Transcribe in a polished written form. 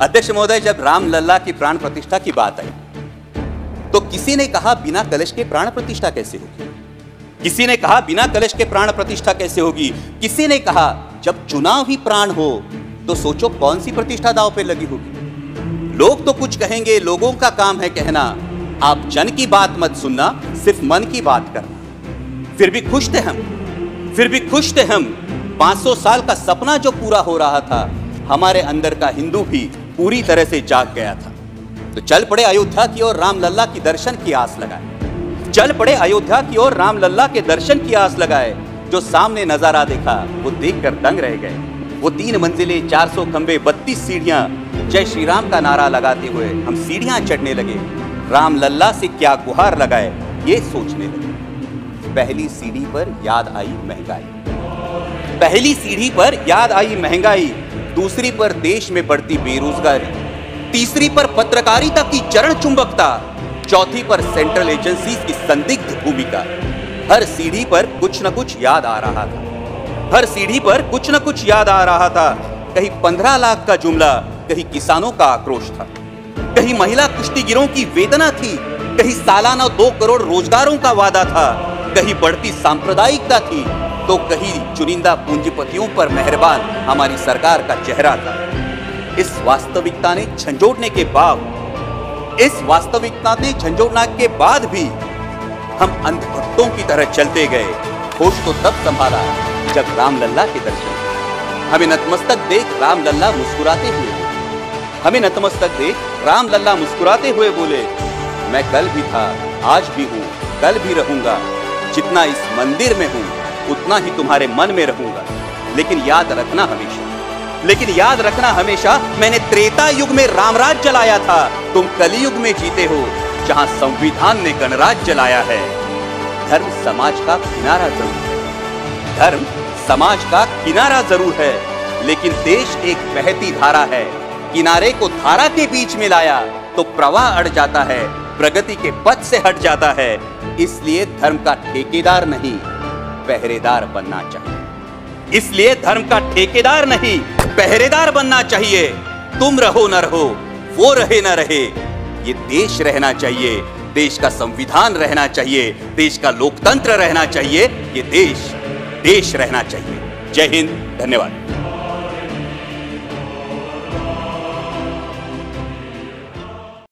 अध्यक्ष महोदय, जब रामलल्ला की प्राण प्रतिष्ठा की बात आई तो किसी ने कहा बिना कलश के प्राण प्रतिष्ठा कैसे होगी, किसी ने कहा बिना कलश के प्राण प्रतिष्ठा कैसे होगी, किसी ने कहा जब चुनाव ही प्राण हो तो सोचो कौन सी प्रतिष्ठा दांव पे लगी होगी। लोग तो कुछ कहेंगे, लोगों का काम है कहना, आप जन की बात मत सुनना, सिर्फ मन की बात करना। फिर भी खुश थे हम 500 साल का सपना जो पूरा हो रहा था, हमारे अंदर का हिंदू भी पूरी तरह से जाग गया था। तो चल पड़े अयोध्या की ओर, रामलल्ला की दर्शन की आस लगाए। चल पड़े अयोध्या की ओर, रामलल्ला के दर्शन की आस लगाए। जो सामने नजारा देखा वो देखकर दंग रह गए। वो 3 मंजिलें, 400 खंबे, 32 सीढ़ियां, जय श्री राम का नारा लगाते हुए हम सीढ़ियां चढ़ने लगे। रामलल्ला से क्या गुहार लगाए ये सोचने लगे। पहली सीढ़ी पर याद आई महंगाई, पहली सीढ़ी पर याद आई महंगाई, दूसरी पर देश में बढ़ती बेरोजगारी, तीसरी पर पत्रकारिता की चरण चुंबकता, चौथी पर सेंट्रल एजेंसीज की संदिग्ध भूमिका। हर सीढ़ी पर कुछ न कुछ याद आ रहा था, हर सीढ़ी पर कुछ न कुछ याद आ रहा था। कहीं 15 लाख का जुमला, कहीं किसानों का आक्रोश था, कहीं महिला कुश्तीगिरों की वेदना थी, कहीं सालाना 2 करोड़ रोजगारों का वादा था, कहीं बढ़ती सांप्रदायिकता थी, तो कहीं चुनिंदा पूंजीपतियों पर मेहरबान हमारी सरकार का चेहरा था। इस वास्तविकता ने झंझोड़ने के बाद भी हम अंधभक्तों की तरह चलते गए। होश तो तब संभाला जब रामलल्ला के दर्शन। हमें नतमस्तक देख रामलल्ला मुस्कुराते हुए बोले, मैं कल भी था, आज भी हूँ, कल भी रहूंगा। जितना इस मंदिर में हूँ उतना ही तुम्हारे मन में रहूंगा। लेकिन याद रखना हमेशा मैंने त्रेता युग में रामराज जलाया था, तुम कलयुग में जीते हो जहां संविधान ने गणराज जलाया है। धर्म समाज का किनारा जरूर है, लेकिन देश एक बहती धारा है। किनारे को धारा के बीच में लाया तो प्रवाह अड़ जाता है, प्रगति के पथ से हट जाता है। इसलिए धर्म का ठेकेदार नहीं, पहरेदार बनना चाहिए। तुम रहो न रहो, वो रहे न रहे, ये देश रहना चाहिए, देश का संविधान रहना चाहिए, देश का लोकतंत्र रहना चाहिए, ये देश रहना चाहिए। जय हिंद, धन्यवाद।